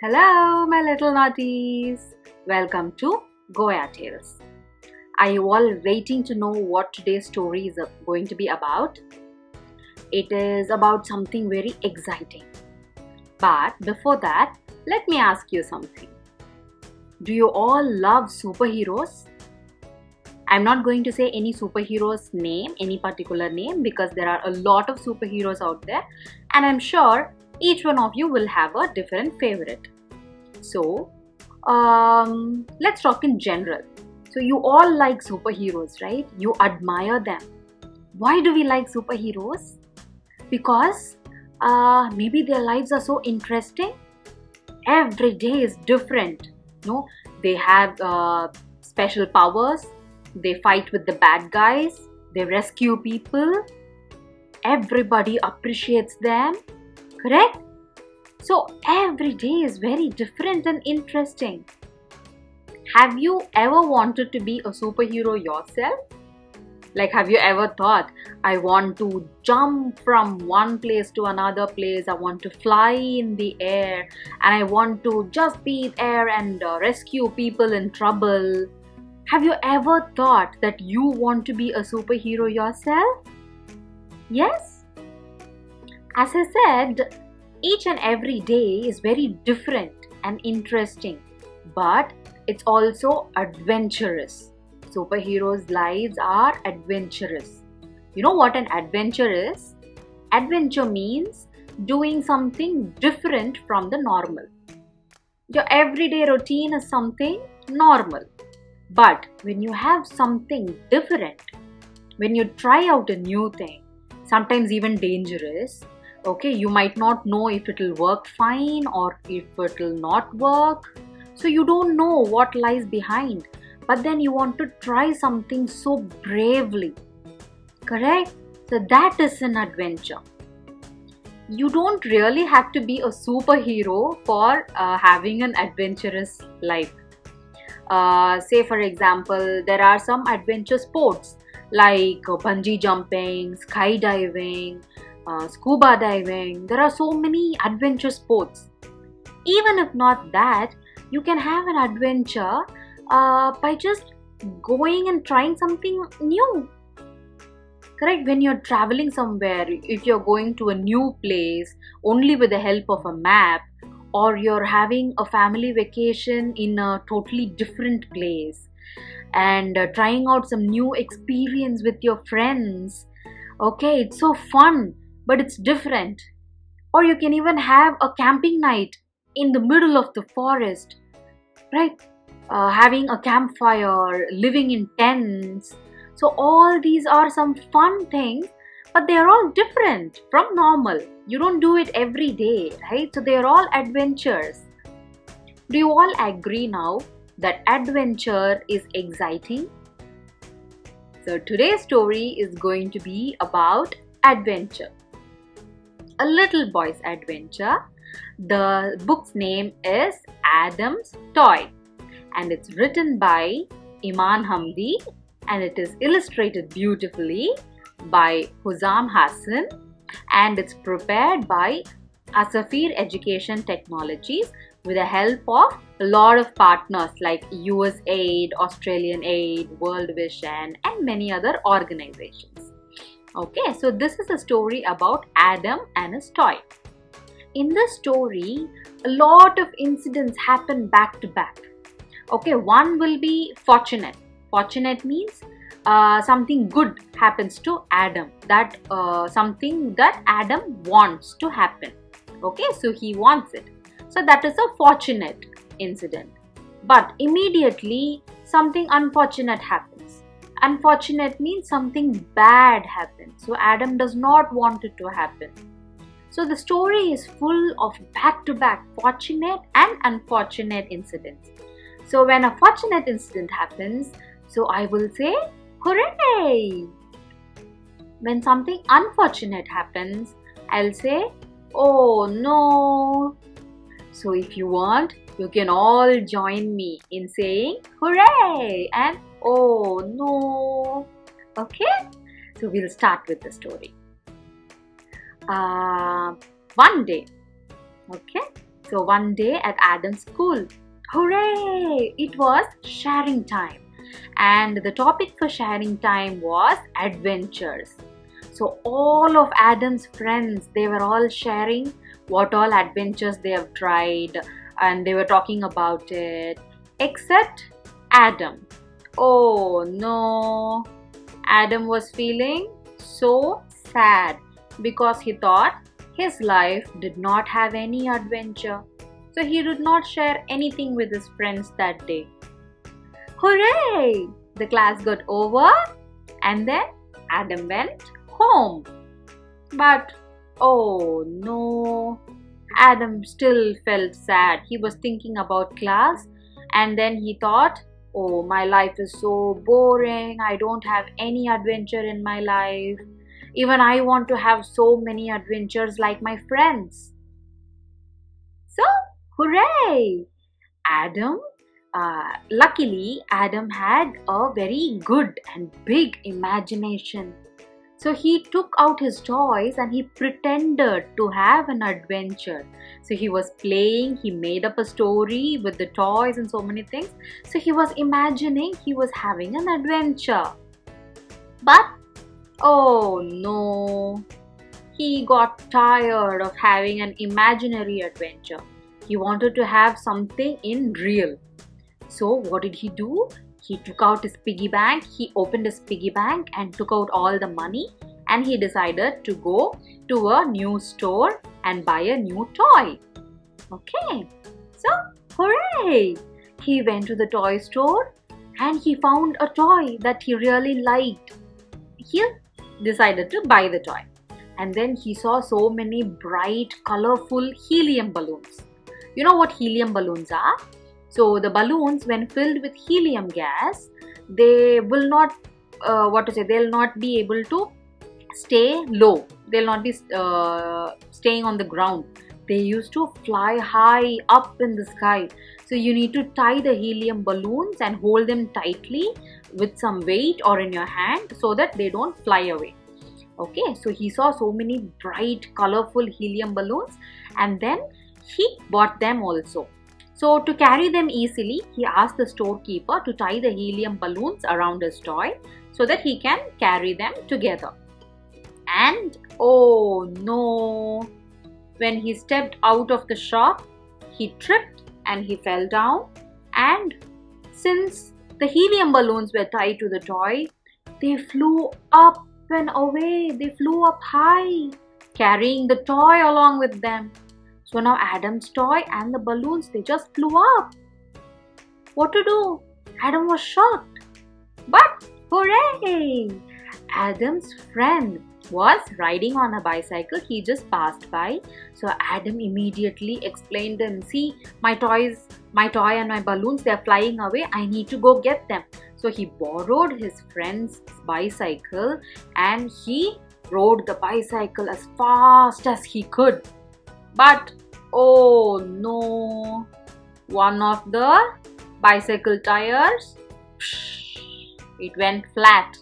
Hello, my little naughties. Welcome to Goya Tales. Are you all waiting to know what today's story is going to be about? It is about something very exciting. But before that, let me ask you something. Do you all love superheroes? I'm not going to say any superhero's name, any particular name, because there are a lot of superheroes out there, and I'm sure each one of you will have a different favorite. So, let's talk in general. So, you all like superheroes, right? You admire them. Why do we like superheroes? Because maybe their lives are so interesting. Every day is different. No, they have special powers. They fight with the bad guys. They rescue people. Everybody appreciates them. Correct? So every day is very different and interesting. Have you ever wanted to be a superhero yourself? Like, have you ever thought, I want to jump from one place to another place, I want to fly in the air, and I want to just be there and rescue people in trouble? Have you ever thought that you want to be a superhero yourself? Yes? As I said, each and every day is very different and interesting, but it's also adventurous. Superheroes' lives are adventurous. You know what an adventure is? Adventure means doing something different from the normal. Your everyday routine is something normal. But when you have something different, when you try out a new thing, sometimes even dangerous, okay, you might not know if it will work fine or if it will not work. So you don't know what lies behind. But then you want to try something so bravely. Correct? So that is an adventure. You don't really have to be a superhero for having an adventurous life. Say for example, there are some adventure sports like bungee jumping, skydiving, scuba diving. There are so many adventure sports. Even if not that, you can have an adventure by just going and trying something new. Correct? When you're traveling somewhere, if you're going to a new place only with the help of a map, or you're having a family vacation in a totally different place and trying out some new experience with your friends, okay, it's so fun, but it's different. Or you can even have a camping night in the middle of the forest, right? Having a campfire, living in tents. So all these are some fun things, but they are all different from normal. You don't do it every day, right? So they are all adventures. Do you all agree now that adventure is exciting? So today's story is going to be about adventure. A little boy's adventure. The book's name is Adam's Toy, and it's written by Iman Hamdi, and it is illustrated beautifully by Huzam Hassan, and it's prepared by Asafeer Education Technologies with the help of a lot of partners like USAID, Australian Aid, World Vision, and many other organizations. Okay, so this is a story about Adam and his toy. In this story, a lot of incidents happen back to back. Okay, one will be fortunate. Fortunate means something good happens to Adam. That something that Adam wants to happen. Okay, so he wants it. So that is a fortunate incident. But immediately something unfortunate happens. Unfortunate means something bad happens. So Adam does not want it to happen. So the story is full of back-to-back fortunate and unfortunate incidents. So when a fortunate incident happens, so I will say, hooray! When something unfortunate happens, I'll say, oh no! So if you want, you can all join me in saying hooray and oh no. Okay? So we'll start with the story. One day, okay, So one day at Adam's school, hooray! It was sharing time. And the topic for sharing time was adventures. So all of Adam's friends, they were all sharing what all adventures they have tried, and they were talking about it, except Adam. Oh no! Adam was feeling so sad because he thought his life did not have any adventure. So he did not share anything with his friends that day. Hooray! The class got over and then Adam went home. But oh no, Adam still felt sad. He was thinking about class and then he thought, oh, my life is so boring. I don't have any adventure in my life. Even I want to have so many adventures like my friends. So, hooray! Luckily, Adam had a very good and big imagination. So he took out his toys and he pretended to have an adventure. So he was playing, he made up a story with the toys and so many things. So he was imagining he was having an adventure. But oh no, he got tired of having an imaginary adventure. He wanted to have something in real. So what did he do? He took out his piggy bank, he opened his piggy bank and took out all the money, and he decided to go to a new store and buy a new toy. Okay, so hooray! He went to the toy store and he found a toy that he really liked. He decided to buy the toy. And then he saw so many bright, colorful helium balloons. You know what helium balloons are? So the balloons, when filled with helium gas, they will not, they'll not be able to stay low. They'll not be staying on the ground. They used to fly high up in the sky. So you need to tie the helium balloons and hold them tightly with some weight or in your hand so that they don't fly away. Okay, so he saw so many bright, colorful helium balloons and then he bought them also. So to carry them easily, he asked the storekeeper to tie the helium balloons around his toy so that he can carry them together. And oh no, when he stepped out of the shop, he tripped and he fell down. And since the helium balloons were tied to the toy, they flew up and away. They flew up high, carrying the toy along with them. So now Adam's toy and the balloons, they just flew up. What to do? Adam was shocked. But hooray! Adam's friend was riding on a bicycle. He just passed by. So Adam immediately explained to him, see, my toy and my balloons, they're flying away. I need to go get them. So he borrowed his friend's bicycle and he rode the bicycle as fast as he could. But oh no, one of the bicycle tires, it went flat.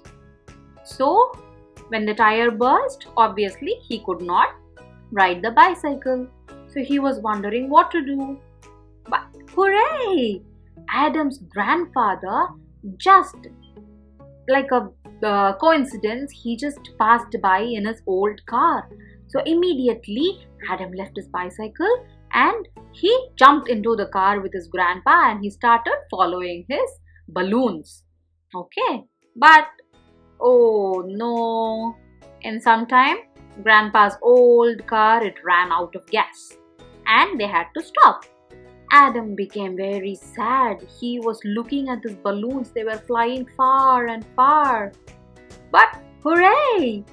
So when the tire burst, obviously he could not ride the bicycle. So he was wondering what to do. But hooray! Adam's grandfather, just like a coincidence, he just passed by in his old car. So immediately Adam left his bicycle and he jumped into the car with his grandpa and he started following his balloons. Okay, but oh no, in some time grandpa's old car, it ran out of gas and they had to stop. Adam became very sad. He was looking at his balloons. They were flying far and far. But hooray!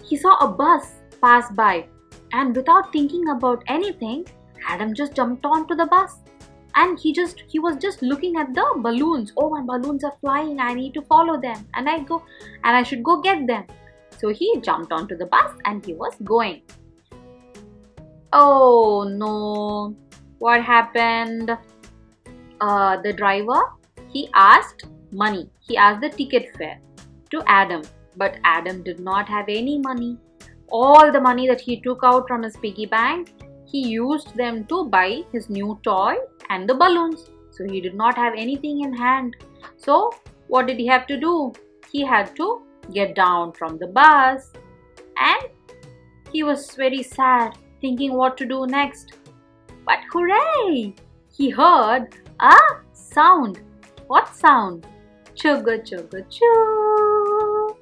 He saw a bus pass by and without thinking about anything, Adam just jumped onto the bus and he was just looking at the balloons. Oh, my balloons are flying. I need to follow them and I should go get them. So he jumped onto the bus and he was going. Oh no, what happened? The driver, he asked money. He asked the ticket fare to Adam, but Adam did not have any money. All the money that he took out from his piggy bank, he used them to buy his new toy and the balloons. So he did not have anything in hand. So what did he have to do? He had to get down from the bus, and he was very sad, thinking what to do next. But hooray! He heard a sound. What sound? Chugga chugga choo.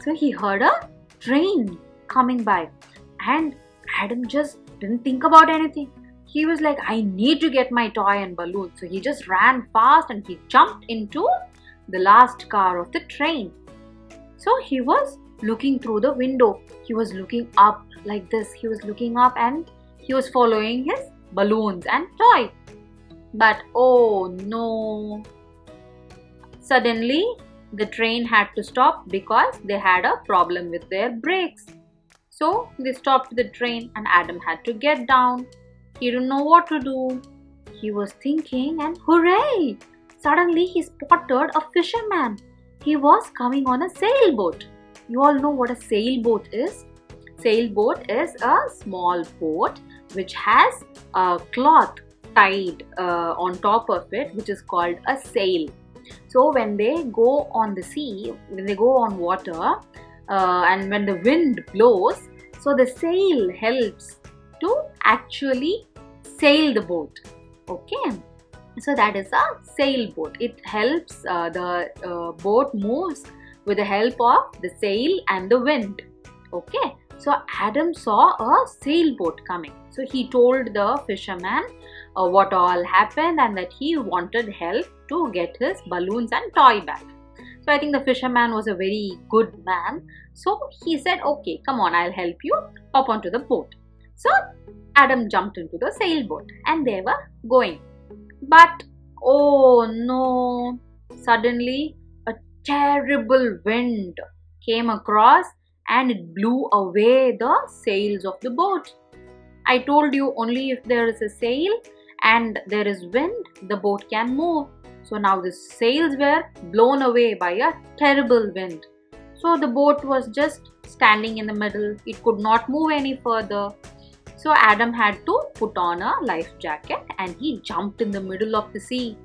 So he heard a train coming by, and Adam just didn't think about anything. He was like, I need to get my toy and balloon. So he just ran fast and he jumped into the last car of the train. So he was looking through the window. He was looking up like this. He was looking up and he was following his balloons and toy. But oh no! Suddenly the train had to stop because they had a problem with their brakes. So they stopped the train and Adam had to get down. He didn't know what to do. He was thinking, and hooray! Suddenly he spotted a fisherman. He was coming on a sailboat. You all know what a sailboat is. Sailboat is a small boat which has a cloth tied on top of it, which is called a sail. So when they go on the sea, when they go on water, and when the wind blows, so the sail helps to actually sail the boat. Okay, so that is a sailboat. It helps the boat moves with the help of the sail and the wind. Okay, so Adam saw a sailboat coming. So he told the fisherman what all happened and that he wanted help to get his balloons and toy back. So I think the fisherman was a very good man. So he said, okay, come on, I'll help you. Hop onto the boat. So Adam jumped into the sailboat and they were going. But oh no, suddenly a terrible wind came across and it blew away the sails of the boat. I told you, only if there is a sail and there is wind, the boat can move. So now the sails were blown away by a terrible wind. So the boat was just standing in the middle. It could not move any further. So Adam had to put on a life jacket and he jumped in the middle of the sea.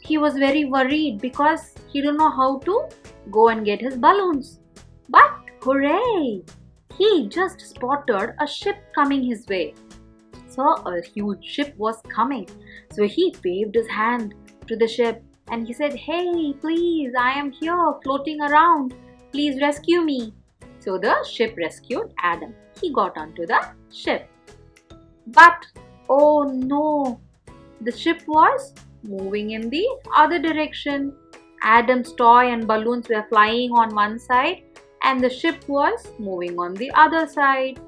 He was very worried because he didn't know how to go and get his balloons. But hooray! He just spotted a ship coming his way. So a huge ship was coming. So he waved his hand to the ship and he said, hey, please, I am here floating around. Please rescue me. So the ship rescued Adam. He got onto the ship. But oh no, the ship was moving in the other direction. Adam's toy and balloons were flying on one side and the ship was moving on the other side.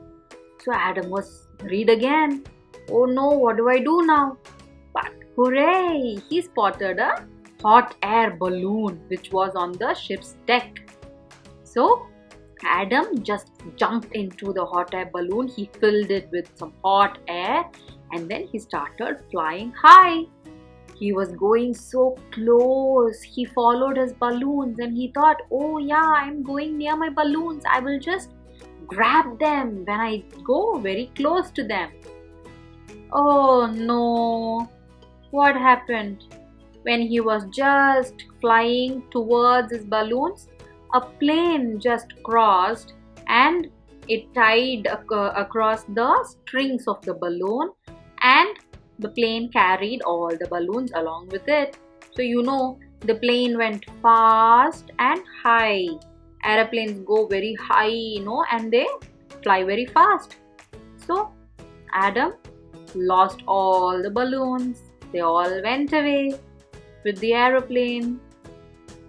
So Adam was worried again. Oh no, what do I do now? But hooray, he spotted a hot air balloon which was on the ship's deck. So Adam just jumped into the hot air balloon. He filled it with some hot air and then he started flying high. He was going so close. He followed his balloons and he thought, oh yeah, I'm going near my balloons. I will just grab them when I go very close to them. Oh no, what happened? When he was just flying towards his balloons, a plane just crossed and it tied across the strings of the balloon, and the plane carried all the balloons along with it. So you know, the plane went fast and high. Aeroplanes go very high, you know, and they fly very fast. So Adam lost all the balloons. They all went away with the aeroplane.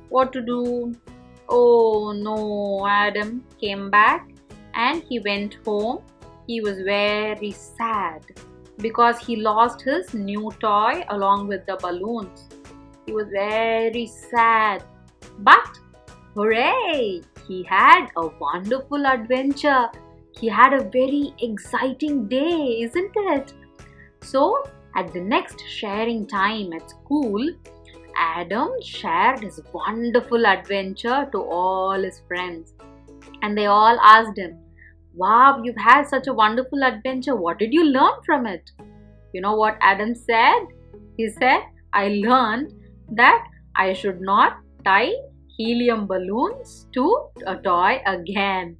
What to do? Oh no, Adam came back and he went home. He was very sad because he lost his new toy along with the balloons. He was very sad. But hooray! He had a wonderful adventure. He had a very exciting day, isn't it? So, at the next sharing time at school, Adam shared his wonderful adventure to all his friends. And they all asked him, Wow, you've had such a wonderful adventure. What did you learn from it? You know what Adam said? He said, I learned that I should not tie helium balloons to a toy again,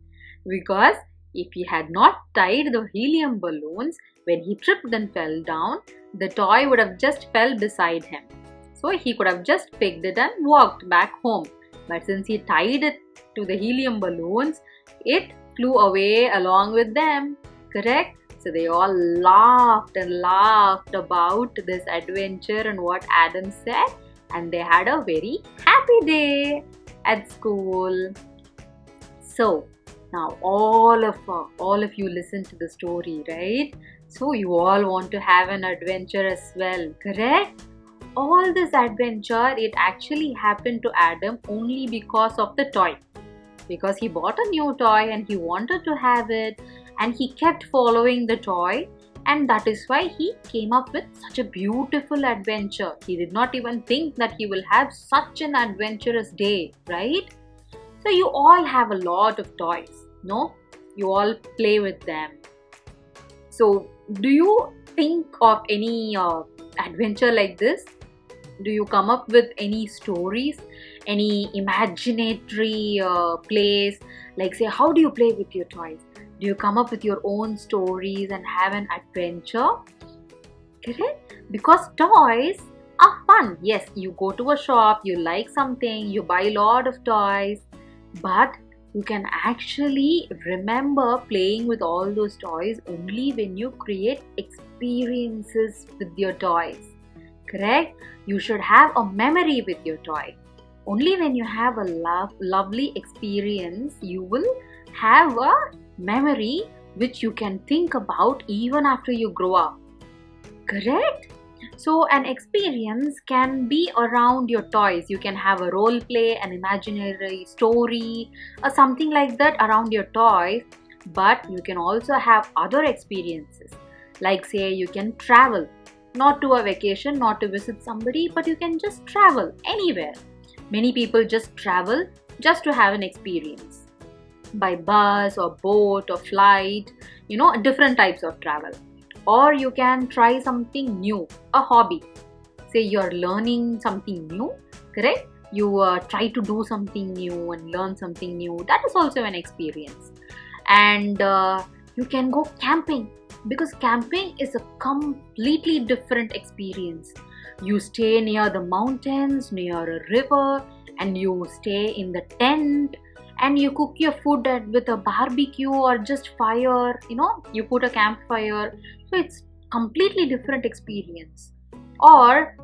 because if he had not tied the helium balloons, when he tripped and fell down, the toy would have just fell beside him. So he could have just picked it and walked back home. But since he tied it to the helium balloons, it flew away along with them. Correct? So they all laughed and laughed about this adventure and what Adam said, and they had a very happy day at school. So now all of you listen to the story, right? So you all want to have an adventure as well, correct? All this adventure, it actually happened to Adam only because of the toy. Because he bought a new toy and he wanted to have it, and he kept following the toy, and that is why he came up with such a beautiful adventure. He did not even think that he will have such an adventurous day, right? So you all have a lot of toys, no? You all play with them. So do you think of any adventure like this? Do you come up with any stories, any imaginatory plays? Like, say, how do you play with your toys? Do you come up with your own stories and have an adventure? Correct? Because toys are fun. Yes, you go to a shop, you like something, you buy a lot of toys, but you can actually remember playing with all those toys only when you create experiences with your toys. Correct? You should have a memory with your toy. Only when you have a lovely experience, you will have a memory which you can think about even after you grow up. Correct? So an experience can be around your toys. You can have a role play, an imaginary story, or something like that around your toys. But you can also have other experiences. Like, say, you can travel. Not to a vacation, not to visit somebody, but you can just travel anywhere. Many people just travel just to have an experience. By bus or boat or flight, different types of travel. Or you can try something new, a hobby. Say you're learning something new, correct? You try to do something new and learn something new. That is also an experience. And you can go camping, because camping is a completely different experience. You stay near the mountains, near a river, and you stay in the tent, and you cook your food with a barbecue or just fire, you put a campfire. So it's completely different experience. Or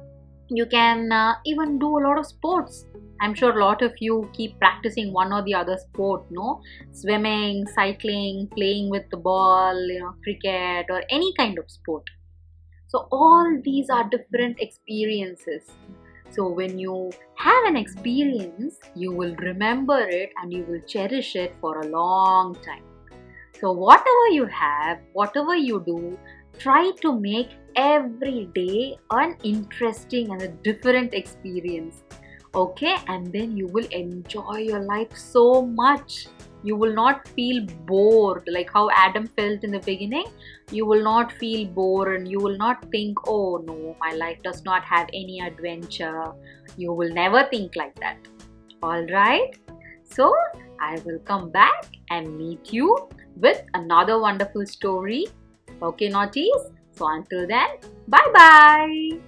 you can even do a lot of sports. I'm sure a lot of you keep practicing one or the other sport, no? Swimming, cycling, playing with the ball, cricket, or any kind of sport. So all these are different experiences. So when you have an experience, you will remember it and you will cherish it for a long time. So whatever you have, whatever you do, try to make every day an interesting and a different experience. Okay, and then you will enjoy your life so much. You will not feel bored like how Adam felt in the beginning. You will not feel bored and you will not think, oh no, my life does not have any adventure. You will never think like that. Alright, so I will come back and meet you with another wonderful story. Okay, naughties? So until then, bye bye.